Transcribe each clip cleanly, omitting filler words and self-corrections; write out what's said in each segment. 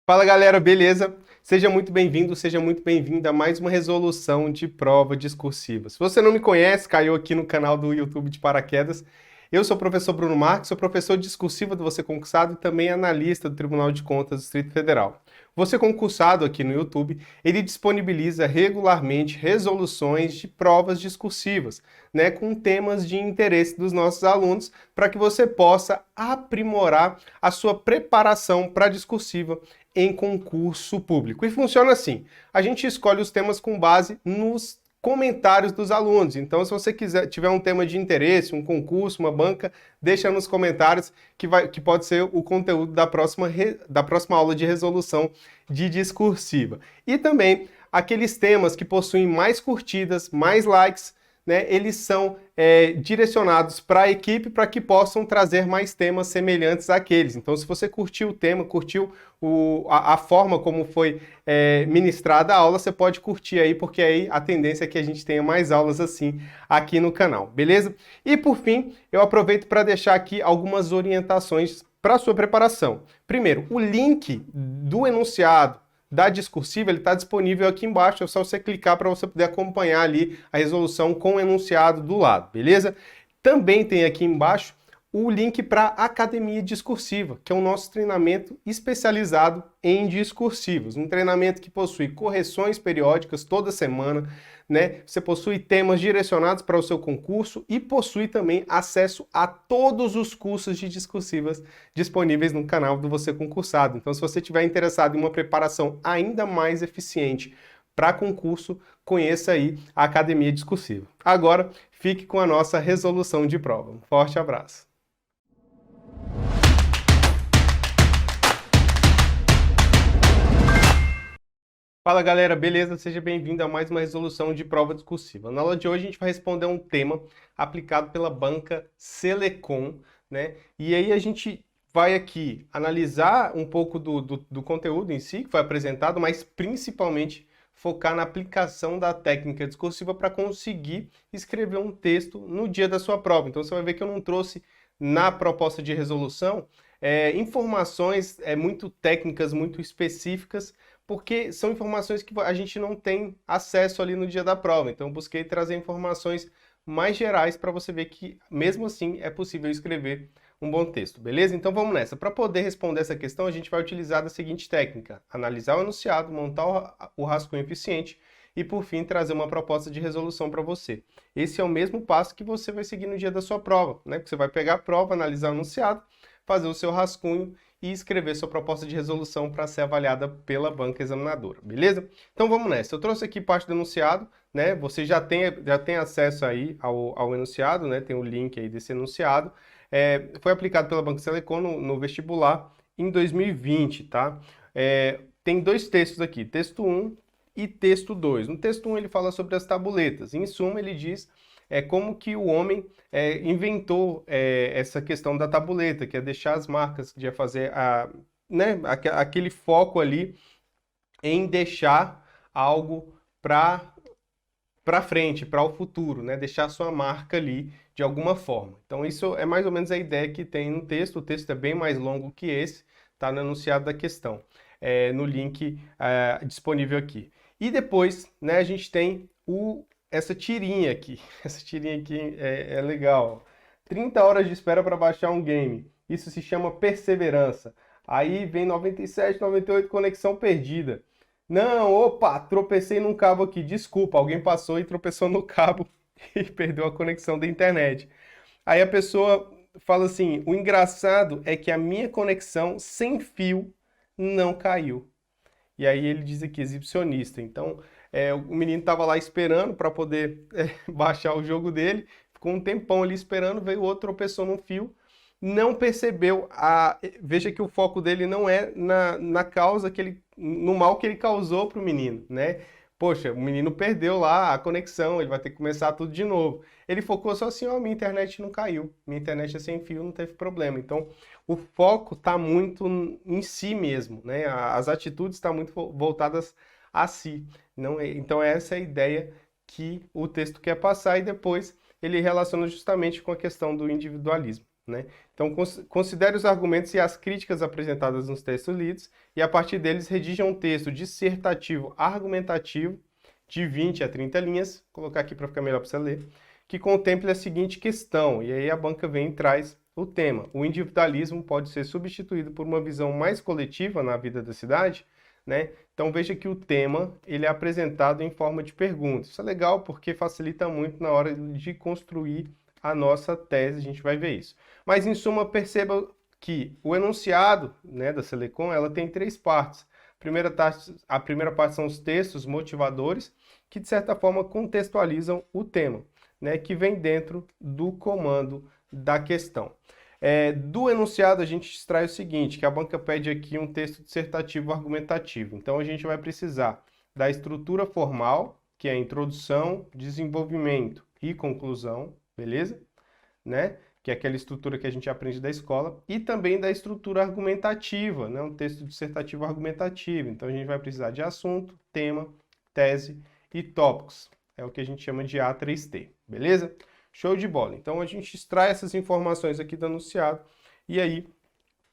Fala galera, beleza? Seja muito bem-vindo, seja muito bem-vinda a mais uma resolução de prova discursiva. Se você não me conhece, caiu aqui no canal do YouTube de paraquedas. Eu sou o professor Bruno Marques, sou professor discursivo do Você Concursado e também analista do Tribunal de Contas do Distrito Federal. Você Concursado aqui no YouTube, ele disponibiliza regularmente resoluções de provas discursivas, né, com temas de interesse dos nossos alunos, para que você possa aprimorar a sua preparação para a discursiva em concurso público. E funciona assim: a gente escolhe os temas com base nos comentários dos alunos. Então, se você tiver um tema de interesse, um concurso, uma banca, deixa nos comentários que pode ser o conteúdo da próxima aula de resolução de discursiva. E também aqueles temas que possuem mais curtidas, mais likes, né, eles são direcionados para a equipe para que possam trazer mais temas semelhantes àqueles. Então, se você curtiu o tema, curtiu a forma como foi ministrada a aula, você pode curtir aí, porque aí a tendência é que a gente tenha mais aulas assim aqui no canal, beleza? E por fim, eu aproveito para deixar aqui algumas orientações para a sua preparação. Primeiro, o link do enunciado da discursiva, ele está disponível aqui embaixo, é só você clicar para você poder acompanhar ali a resolução com o enunciado do lado, beleza? Também tem aqui embaixo o link para a Academia Discursiva, que é o nosso treinamento especializado em discursivos. Um treinamento que possui correções periódicas toda semana, né? Você possui temas direcionados para o seu concurso e possui também acesso a todos os cursos de discursivas disponíveis no canal do Você Concursado. Então, se você estiver interessado em uma preparação ainda mais eficiente para concurso, conheça aí a Academia Discursiva. Agora, fique com a nossa resolução de prova. Um forte abraço! Fala galera, beleza? Seja bem-vindo a mais uma resolução de prova discursiva. Na aula de hoje a gente vai responder um tema aplicado pela banca Selecom, né? E aí a gente vai aqui analisar um pouco do conteúdo em si que foi apresentado, mas principalmente focar na aplicação da técnica discursiva para conseguir escrever um texto no dia da sua prova. Então você vai ver que eu não trouxe na proposta de resolução informações muito técnicas, muito específicas, porque são informações que a gente não tem acesso ali no dia da prova. Então, eu busquei trazer informações mais gerais para você ver que, mesmo assim, é possível escrever um bom texto, beleza? Então, vamos nessa. Para poder responder essa questão, a gente vai utilizar da seguinte técnica: analisar o enunciado, montar o rascunho eficiente e, por fim, trazer uma proposta de resolução para você. Esse é o mesmo passo que você vai seguir no dia da sua prova, né? Você vai pegar a prova, analisar o enunciado, fazer o seu rascunho e escrever sua proposta de resolução para ser avaliada pela banca examinadora, beleza? Então vamos nessa. Eu trouxe aqui parte do enunciado, né? Você já tem acesso aí ao enunciado, né? Tem o link aí desse enunciado. Foi aplicado pela Banca Selecom no vestibular em 2020, tá? Tem dois textos aqui, texto 1 e texto 2. No texto 1 ele fala sobre as tabuletas. Em suma, ele diz como que o homem inventou essa questão da tabuleta, que é deixar as marcas, que é fazer né, aquele foco ali em deixar algo para frente, para o futuro, né? Deixar sua marca ali de alguma forma. Então isso é mais ou menos a ideia que tem no texto. O texto é bem mais longo que esse, está no enunciado da questão, no link disponível aqui. E depois, né, a gente tem essa tirinha aqui. Essa tirinha aqui é legal. 30 horas de espera para baixar um game. Isso se chama perseverança. Aí vem 97, 98, conexão perdida. Não, opa, tropecei num cabo aqui. Desculpa, alguém passou e tropeçou no cabo e perdeu a conexão da internet. Aí a pessoa fala assim: o engraçado é que a minha conexão sem fio não caiu. E aí ele diz aqui, exibicionista. Então, o menino estava lá esperando para poder baixar o jogo dele, ficou um tempão ali esperando, veio outro, tropeçou num fio, não percebeu. Veja que o foco dele não é na causa no mal que ele causou para o menino, né? Poxa, o menino perdeu lá a conexão, ele vai ter que começar tudo de novo. Ele focou só assim: ó, minha internet não caiu, minha internet é sem fio, não teve problema. Então, o foco está muito em si mesmo, né? As atitudes estão muito voltadas a si. Não então, essa é a ideia que o texto quer passar, e depois ele relaciona justamente com a questão do individualismo. né? Então, considere os argumentos e as críticas apresentadas nos textos lidos e, a partir deles, redija um texto dissertativo argumentativo de 20 a 30 linhas, vou colocar aqui para ficar melhor para você ler, que contemple a seguinte questão, e aí a banca vem e traz o tema. O individualismo pode ser substituído por uma visão mais coletiva na vida da cidade, né? Então veja que o tema ele é apresentado em forma de pergunta. Isso é legal porque facilita muito na hora de construir a nossa tese, a gente vai ver isso. Mas em suma, perceba que o enunciado, né, da Selecon, ela tem 3 partes. A primeira parte são os textos motivadores, que de certa forma contextualizam o tema, né, que vem dentro do comando da questão. Do enunciado a gente extrai o seguinte, que a banca pede aqui um texto dissertativo argumentativo. Então a gente vai precisar da estrutura formal, que é a introdução, desenvolvimento e conclusão, beleza? Né? Que é aquela estrutura que a gente aprende da escola, e também da estrutura argumentativa, né? Um texto dissertativo argumentativo. Então a gente vai precisar de assunto, tema, tese e tópicos. É o que a gente chama de A3T, beleza? Show de bola. Então a gente extrai essas informações aqui do enunciado e aí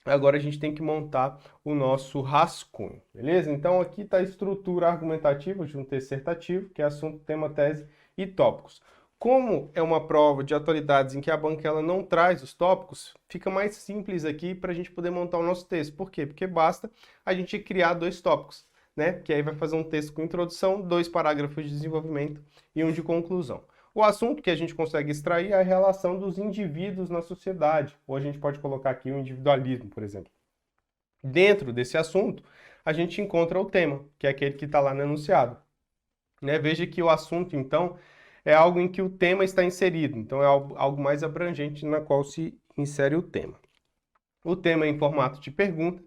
agora a gente tem que montar o nosso rascunho, beleza? Então aqui está a estrutura argumentativa de um texto dissertativo, que é assunto, tema, tese e tópicos. Como é uma prova de atualidades em que a banca ela não traz os tópicos, fica mais simples aqui para a gente poder montar o nosso texto. Por quê? Porque basta a gente criar 2 tópicos, né? Que aí vai fazer um texto com introdução, 2 parágrafos de desenvolvimento e um de conclusão. O assunto que a gente consegue extrair é a relação dos indivíduos na sociedade, ou a gente pode colocar aqui o individualismo, por exemplo. Dentro desse assunto, a gente encontra o tema, que é aquele que está lá no enunciado. Né? Veja que o assunto, então, é algo em que o tema está inserido, então é algo mais abrangente na qual se insere o tema. O tema é em formato de pergunta,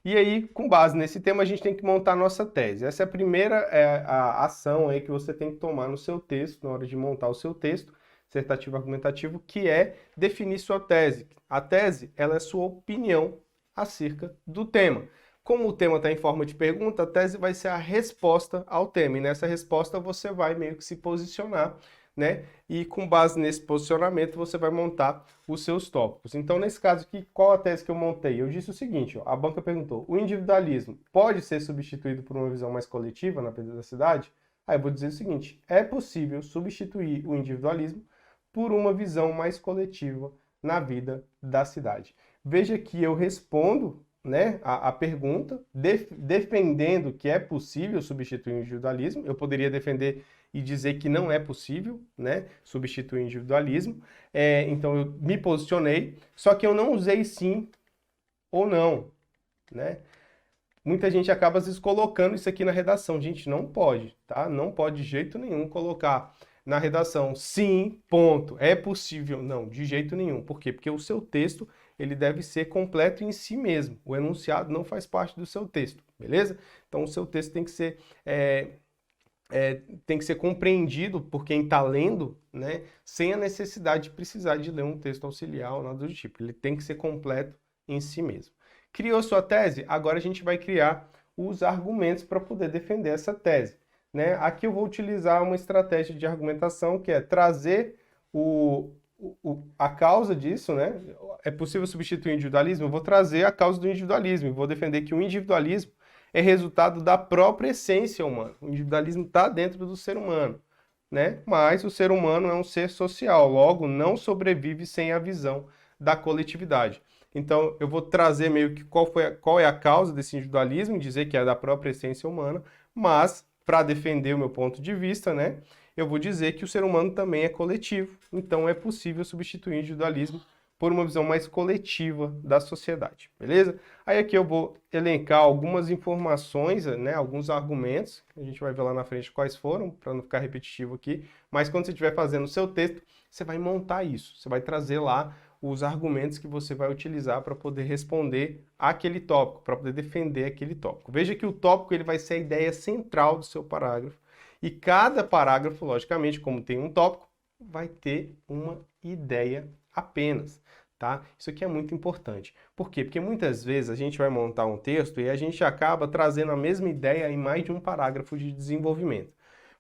e aí, com base nesse tema, a gente tem que montar a nossa tese. Essa é a primeira a ação aí que você tem que tomar no seu texto, na hora de montar o seu texto, dissertativo argumentativo, que é definir sua tese. A tese, ela é sua opinião acerca do tema. Como o tema está em forma de pergunta, a tese vai ser a resposta ao tema, e nessa resposta você vai meio que se posicionar, né? E com base nesse posicionamento você vai montar os seus tópicos. Então, nesse caso aqui, qual a tese que eu montei? Eu disse o seguinte, ó, a banca perguntou, o individualismo pode ser substituído por uma visão mais coletiva na vida da cidade? Aí eu vou dizer o seguinte, é possível substituir o individualismo por uma visão mais coletiva na vida da cidade. Veja que eu respondo, né, a pergunta, defendendo que é possível substituir o individualismo. Eu poderia defender e dizer que não é possível, né, substituir o individualismo. Então eu me posicionei, só que eu não usei sim ou não, né? Muita gente acaba às vezes colocando isso aqui na redação. Gente, não pode, tá? Não pode de jeito nenhum colocar na redação sim, ponto, é possível. Não, de jeito nenhum. Por quê? Porque o seu texto ele deve ser completo em si mesmo. O enunciado não faz parte do seu texto, beleza? Então o seu texto tem que ser compreendido por quem está lendo, né, sem a necessidade de precisar de ler um texto auxiliar ou nada do tipo. Ele tem que ser completo em si mesmo. Criou sua tese? Agora a gente vai criar os argumentos para poder defender essa tese. Né? Aqui eu vou utilizar uma estratégia de argumentação que é trazer a causa disso, né? É possível substituir o individualismo? Eu vou trazer a causa do individualismo e vou defender que o individualismo é resultado da própria essência humana. O individualismo está dentro do ser humano, né? Mas o ser humano é um ser social, logo não sobrevive sem a visão da coletividade. Então eu vou trazer meio que qual é a causa desse individualismo, dizer que é da própria essência humana, mas para defender o meu ponto de vista, né, eu vou dizer que o ser humano também é coletivo, então é possível substituir o individualismo por uma visão mais coletiva da sociedade, beleza? Aí aqui eu vou elencar algumas informações, né, alguns argumentos, a gente vai ver lá na frente quais foram, para não ficar repetitivo aqui, mas quando você estiver fazendo o seu texto, você vai montar isso, você vai trazer lá os argumentos que você vai utilizar para poder responder aquele tópico, para poder defender aquele tópico. Veja que o tópico ele vai ser a ideia central do seu parágrafo, e cada parágrafo, logicamente, como tem um tópico, vai ter uma ideia apenas, tá? Isso aqui é muito importante. Por quê? Porque muitas vezes a gente vai montar um texto e a gente acaba trazendo a mesma ideia em mais de um parágrafo de desenvolvimento.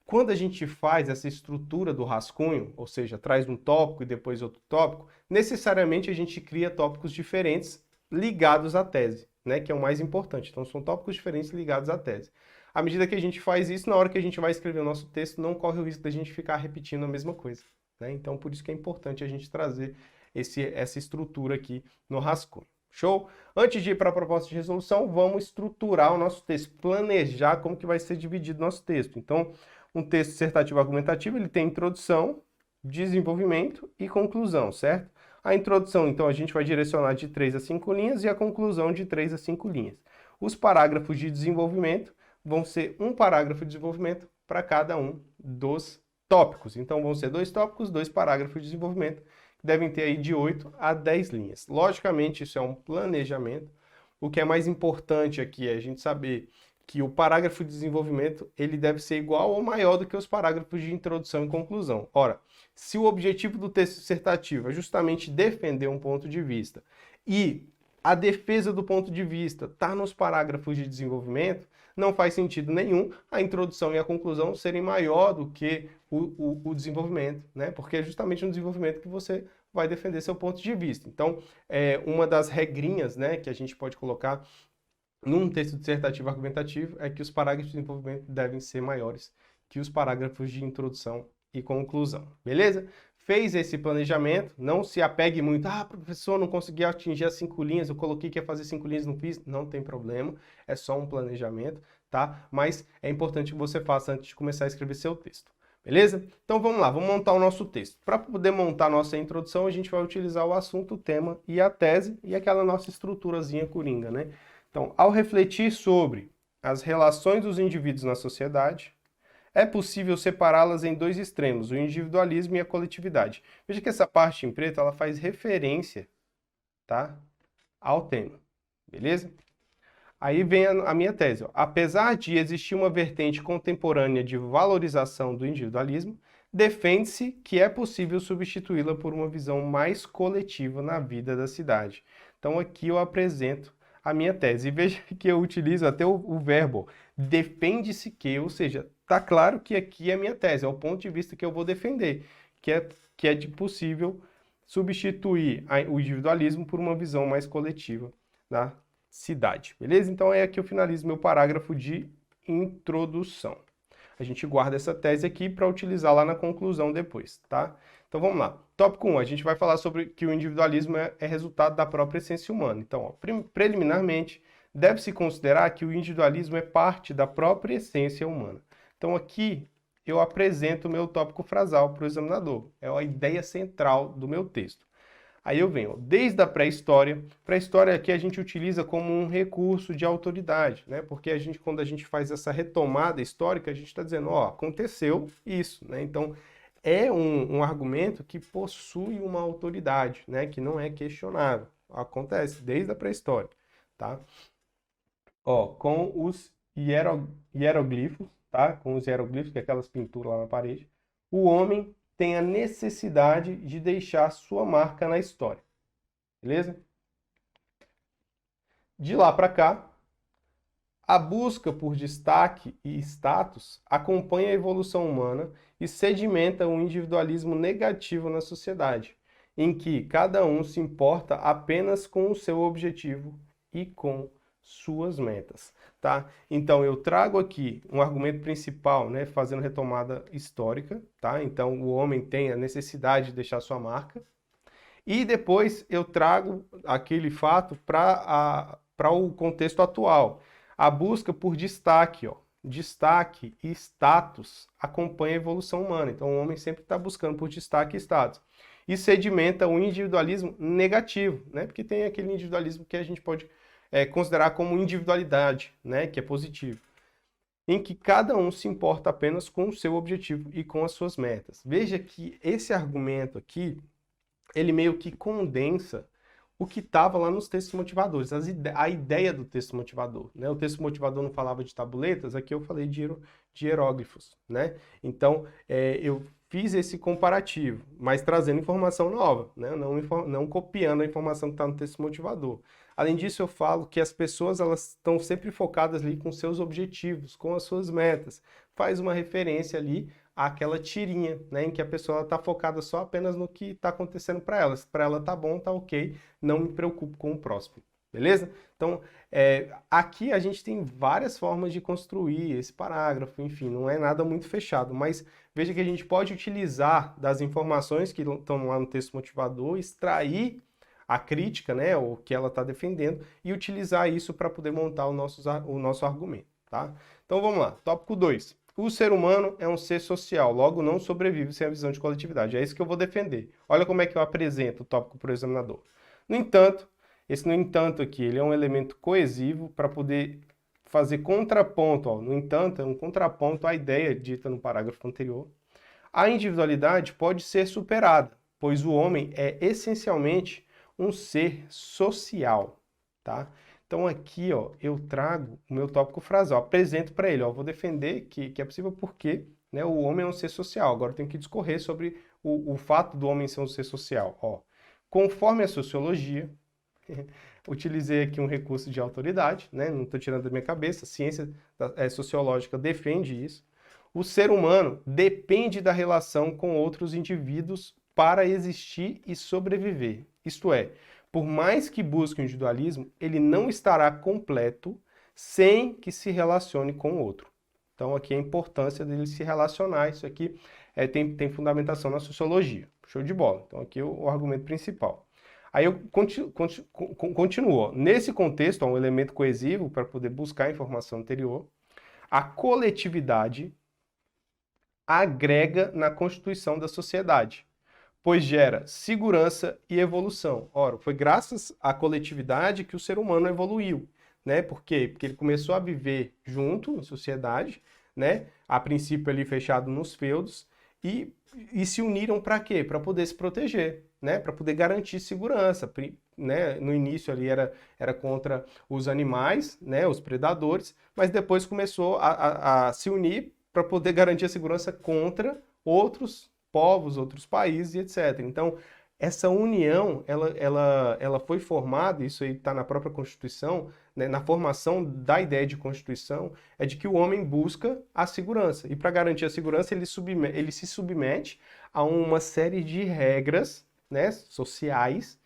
Quando a gente faz essa estrutura do rascunho, ou seja, traz um tópico e depois outro tópico, necessariamente a gente cria tópicos diferentes ligados à tese, né, que é o mais importante. Então, são tópicos diferentes ligados à tese. À medida que a gente faz isso, na hora que a gente vai escrever o nosso texto, não corre o risco da gente ficar repetindo a mesma coisa, né? Então, por isso que é importante a gente trazer essa estrutura aqui no rascunho. Show? Antes de ir para a proposta de resolução, vamos estruturar o nosso texto, planejar como que vai ser dividido o nosso texto. Então, um texto dissertativo argumentativo, ele tem introdução, desenvolvimento e conclusão, certo? A introdução, então, a gente vai direcionar de 3 a 5 linhas e a conclusão de 3 a 5 linhas. Os parágrafos de desenvolvimento vão ser um parágrafo de desenvolvimento para cada um dos tópicos. Então, vão ser 2 tópicos, 2 parágrafos de desenvolvimento, que devem ter aí de 8 a 10 linhas. Logicamente, isso é um planejamento. O que é mais importante aqui é a gente saber que o parágrafo de desenvolvimento ele deve ser igual ou maior do que os parágrafos de introdução e conclusão. Ora, se o objetivo do texto dissertativo é justamente defender um ponto de vista e a defesa do ponto de vista está nos parágrafos de desenvolvimento, não faz sentido nenhum a introdução e a conclusão serem maior do que o desenvolvimento, né? Porque é justamente no desenvolvimento que você vai defender seu ponto de vista. Então, uma das regrinhas, né, que a gente pode colocar num texto dissertativo argumentativo é que os parágrafos de desenvolvimento devem ser maiores que os parágrafos de introdução e conclusão, beleza? Fez esse planejamento, não se apegue muito, professor, não consegui atingir as 5 linhas, eu coloquei que ia fazer 5 linhas, não fiz, não tem problema, é só um planejamento, tá? Mas é importante que você faça antes de começar a escrever seu texto, beleza? Então vamos lá, vamos montar o nosso texto. Para poder montar a nossa introdução, a gente vai utilizar o assunto, o tema e a tese e aquela nossa estruturazinha coringa, né? Então, ao refletir sobre as relações dos indivíduos na sociedade, é possível separá-las em 2 extremos, o individualismo e a coletividade. Veja que essa parte em preto, ela faz referência, tá, ao tema, beleza? Aí vem a minha tese. Ó. Apesar de existir uma vertente contemporânea de valorização do individualismo, defende-se que é possível substituí-la por uma visão mais coletiva na vida da cidade. Então aqui eu apresento a minha tese. E veja que eu utilizo até o verbo defende-se que, ou seja, está claro que aqui é a minha tese, é o ponto de vista que eu vou defender, que é de possível substituir o individualismo por uma visão mais coletiva da cidade, beleza? Então é aqui eu finalizo meu parágrafo de introdução. A gente guarda essa tese aqui para utilizar lá na conclusão depois, tá? Então vamos lá. Tópico 1, a gente vai falar sobre que o individualismo é resultado da própria essência humana. Então, ó, preliminarmente, deve-se considerar que o individualismo é parte da própria essência humana. Então aqui eu apresento o meu tópico frasal para o examinador. É a ideia central do meu texto. Aí eu venho, desde a pré-história. Pré-história aqui a gente utiliza como um recurso de autoridade, né? Porque quando a gente faz essa retomada histórica, a gente está dizendo, ó, aconteceu isso, né? Então, é um argumento que possui uma autoridade, né? Que não é questionável. Acontece desde a pré-história, tá? Ó, com os hieroglifos, tá? Com os hieroglifos, que é aquelas pinturas lá na parede, o homem tem a necessidade de deixar sua marca na história. Beleza? De lá para cá, a busca por destaque e status acompanha a evolução humana e sedimenta um individualismo negativo na sociedade, em que cada um se importa apenas com o seu objetivo e com suas metas, tá? Então eu trago aqui um argumento principal, né, fazendo retomada histórica, tá? Então o homem tem a necessidade de deixar sua marca e depois eu trago aquele fato para o contexto atual. A busca por destaque, ó, destaque e status acompanha a evolução humana. Então o homem sempre está buscando por destaque e status. E sedimenta o individualismo negativo, né? Porque tem aquele individualismo que a gente pode considerar como individualidade, né, que é positivo, em que cada um se importa apenas com o seu objetivo e com as suas metas. Veja que esse argumento aqui, ele meio que condensa o que estava lá nos textos motivadores, a ideia do texto motivador, né? O texto motivador não falava de tabuletas, aqui eu falei de hieróglifos, né? Então, eu fiz esse comparativo, mas trazendo informação nova, né? Não copiando a informação que está no texto motivador. Além disso, eu falo que as pessoas elas estão sempre focadas ali com seus objetivos, com as suas metas. Faz uma referência ali àquela tirinha, né, em que a pessoa está focada só apenas no que está acontecendo para ela. Se para ela tá bom, tá ok, não me preocupo com o próximo. Beleza? Então, aqui a gente tem várias formas de construir esse parágrafo, enfim, não é nada muito fechado, mas veja que a gente pode utilizar das informações que estão lá no texto motivador, extrair a crítica, né, o que ela está defendendo, e utilizar isso para poder montar o nosso argumento, tá? Então vamos lá, tópico 2. O ser humano é um ser social, logo não sobrevive sem a visão de coletividade. É isso que eu vou defender. Olha como é que eu apresento o tópico para o examinador. No entanto, esse no entanto aqui, ele é um elemento coesivo para poder fazer contraponto, ó. No entanto, é um contraponto à ideia dita no parágrafo anterior. A individualidade pode ser superada, pois o homem é essencialmente um ser social, tá? Então aqui, ó, eu trago o meu tópico frasal, apresento para ele, ó, vou defender que é possível porque, né, o homem é um ser social. Agora eu tenho que discorrer sobre o fato do homem ser um ser social, ó. Conforme a sociologia, utilizei aqui um recurso de autoridade, né? Não estou tirando da minha cabeça, a ciência sociológica defende isso. O ser humano depende da relação com outros indivíduos para existir e sobreviver. Isto é, por mais que busque o individualismo, ele não estará completo sem que se relacione com o outro. Então aqui a importância dele se relacionar, isso aqui tem fundamentação na sociologia. Show de bola. Então aqui o argumento principal. Aí eu continuo. Nesse contexto, há um elemento coesivo para poder buscar a informação anterior. A coletividade agrega na constituição da sociedade, pois gera segurança e evolução. Ora, foi graças à coletividade que o ser humano evoluiu, né? Por quê? Porque ele começou a viver junto em sociedade, né? A princípio ali fechado nos feudos, e se uniram para quê? Para poder se proteger, né? Para poder garantir segurança, né? No início ali era contra os animais, né? Os predadores, mas depois começou a se unir para poder garantir a segurança contra outros povos, outros países e etc. Então, essa união, ela foi formada, isso aí está na própria Constituição, né, na formação da ideia de Constituição, é de que o homem busca a segurança. E para garantir a segurança, ele se submete a uma série de regras, né, sociais,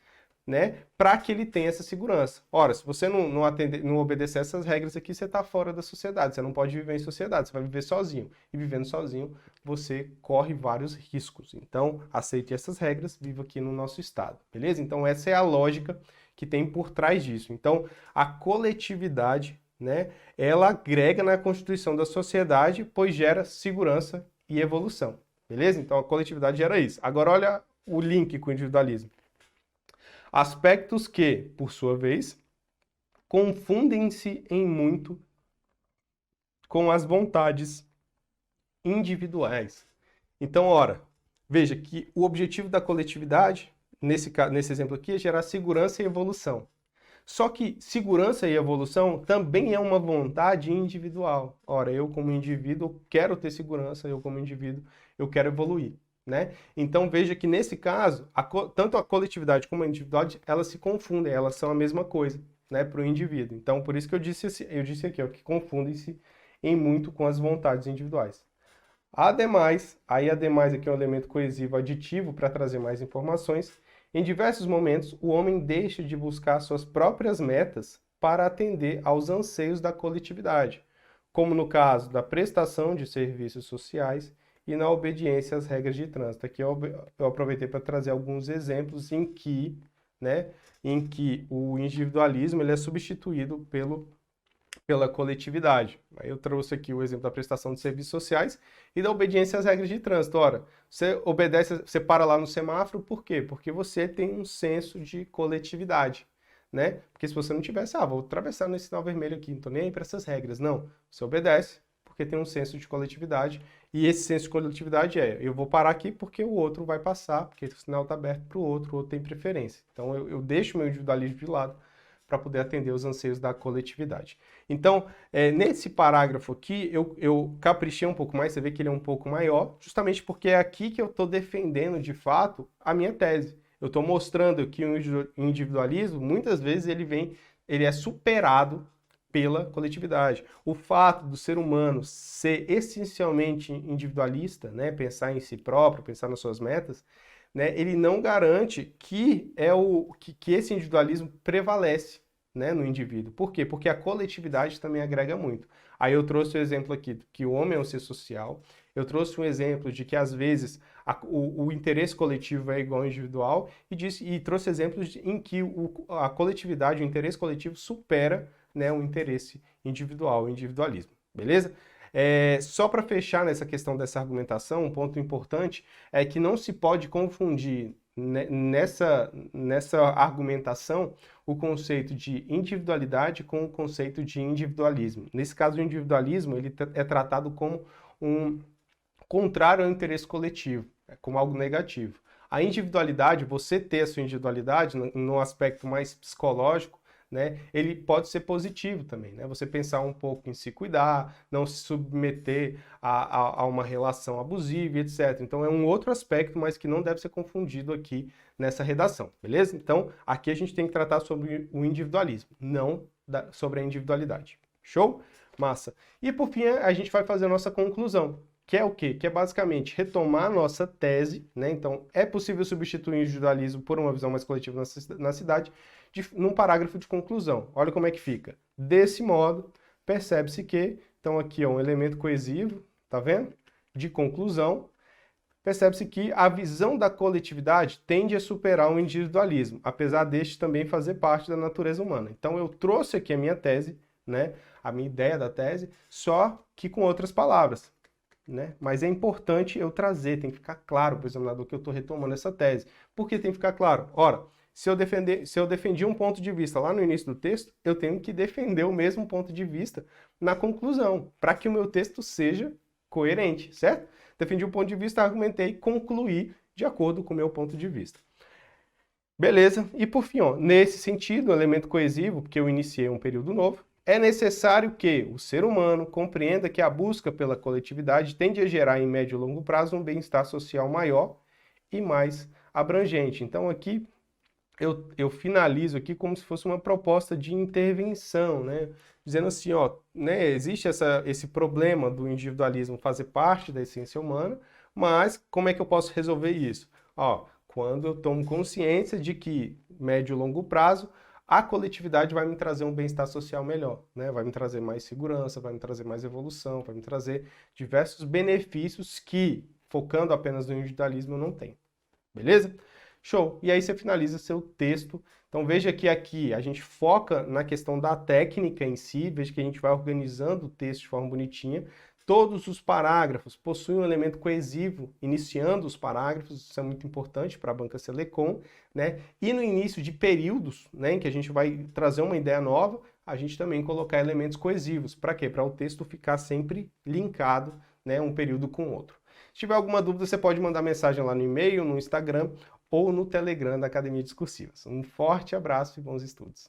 né, para que ele tenha essa segurança. Ora, se você não obedecer essas regras aqui, você está fora da sociedade, você não pode viver em sociedade, você vai viver sozinho. E vivendo sozinho, você corre vários riscos. Então, aceite essas regras, viva aqui no nosso estado, beleza? Então, essa é a lógica que tem por trás disso. Então, a coletividade, né, ela agrega na constituição da sociedade, pois gera segurança e evolução, beleza? Então, a coletividade gera isso. Agora, olha o link com o individualismo. Aspectos que, por sua vez, confundem-se em muito com as vontades individuais. Então, ora, veja que o objetivo da coletividade, nesse exemplo aqui, é gerar segurança e evolução. Só que segurança e evolução também é uma vontade individual. Ora, eu como indivíduo quero ter segurança, eu como indivíduo eu quero evoluir, né? Então veja que nesse caso, tanto a coletividade como a individualidade, elas se confundem, elas são a mesma coisa, né, para o indivíduo. Então por isso que eu disse aqui, ó, que confundem-se em muito com as vontades individuais. Ademais aqui é um elemento coesivo aditivo para trazer mais informações. Em diversos momentos, o homem deixa de buscar suas próprias metas para atender aos anseios da coletividade, como no caso da prestação de serviços sociais e na obediência às regras de trânsito. Aqui eu aproveitei para trazer alguns exemplos em que, né, em que o individualismo ele é substituído pela coletividade. Aí eu trouxe aqui o exemplo da prestação de serviços sociais e da obediência às regras de trânsito. Ora, você obedece, você para lá no semáforo, por quê? Porque você tem um senso de coletividade, né? Porque se você não tivesse, vou atravessar nesse sinal vermelho aqui, não tô nem aí para essas regras. Não, você obedece porque tem um senso de coletividade, e esse senso de coletividade eu vou parar aqui porque o outro vai passar, porque o sinal está aberto para o outro tem preferência. Então eu deixo o meu individualismo de lado para poder atender os anseios da coletividade. Então, nesse parágrafo aqui, eu caprichei um pouco mais, você vê que ele é um pouco maior, justamente porque é aqui que eu estou defendendo, de fato, a minha tese. Eu estou mostrando que o individualismo, muitas vezes, ele é superado pela coletividade. O fato do ser humano ser essencialmente individualista, né, pensar em si próprio, pensar nas suas metas, né, ele não garante que esse individualismo prevalece, né, no indivíduo. Por quê? Porque a coletividade também agrega muito. Aí eu trouxe o exemplo aqui que o homem é um ser social. Eu trouxe um exemplo de que às vezes o interesse coletivo é igual ao individual e trouxe exemplos em que a coletividade, o interesse coletivo supera, né, o interesse individual, o individualismo. Beleza? Só para fechar nessa questão dessa argumentação, um ponto importante é que não se pode confundir nessa argumentação o conceito de individualidade com o conceito de individualismo. Nesse caso, o individualismo ele é tratado como um contrário ao interesse coletivo, como algo negativo. A individualidade, você ter a sua individualidade no aspecto mais psicológico, né, ele pode ser positivo também, né? Você pensar um pouco em se cuidar, não se submeter a uma relação abusiva, etc. Então é um outro aspecto, mas que não deve ser confundido aqui nessa redação, beleza? Então aqui a gente tem que tratar sobre o individualismo, não sobre a individualidade. Show? Massa. E por fim a gente vai fazer a nossa conclusão. Que é o quê? Que é basicamente retomar a nossa tese, né? Então, é possível substituir o individualismo por uma visão mais coletiva na cidade, num parágrafo de conclusão. Olha como é que fica. Desse modo, percebe-se que, então aqui é um elemento coesivo, tá vendo? De conclusão, percebe-se que a visão da coletividade tende a superar o individualismo, apesar deste também fazer parte da natureza humana. Então, eu trouxe aqui a minha tese, né? A minha ideia da tese, só que com outras palavras. Né? Mas é importante eu trazer, tem que ficar claro para o examinador que eu estou retomando essa tese. Por que tem que ficar claro? Ora, se eu defendi um ponto de vista lá no início do texto, eu tenho que defender o mesmo ponto de vista na conclusão, para que o meu texto seja coerente, certo? Defendi um ponto de vista, argumentei, concluí de acordo com o meu ponto de vista. Beleza? E por fim, ó, nesse sentido, o elemento coesivo, porque eu iniciei um período novo, é necessário que o ser humano compreenda que a busca pela coletividade tende a gerar em médio e longo prazo um bem-estar social maior e mais abrangente. Então aqui eu finalizo aqui como se fosse uma proposta de intervenção, né? Dizendo assim, ó, né, existe esse problema do individualismo fazer parte da essência humana, mas como é que eu posso resolver isso? Ó, quando eu tomo consciência de que médio e longo prazo a coletividade vai me trazer um bem-estar social melhor, né? Vai me trazer mais segurança, vai me trazer mais evolução, vai me trazer diversos benefícios que, focando apenas no individualismo, eu não tenho. Beleza? Show! E aí você finaliza seu texto. Então veja que aqui a gente foca na questão da técnica em si, veja que a gente vai organizando o texto de forma bonitinha. Todos os parágrafos possuem um elemento coesivo, iniciando os parágrafos, isso é muito importante para a banca Selecom, né? E no início de períodos, né, em que a gente vai trazer uma ideia nova, a gente também colocar elementos coesivos. Para quê? Para o texto ficar sempre linkado, né, um período com o outro. Se tiver alguma dúvida, você pode mandar mensagem lá no e-mail, no Instagram ou no Telegram da Academia Discursivas. Um forte abraço e bons estudos!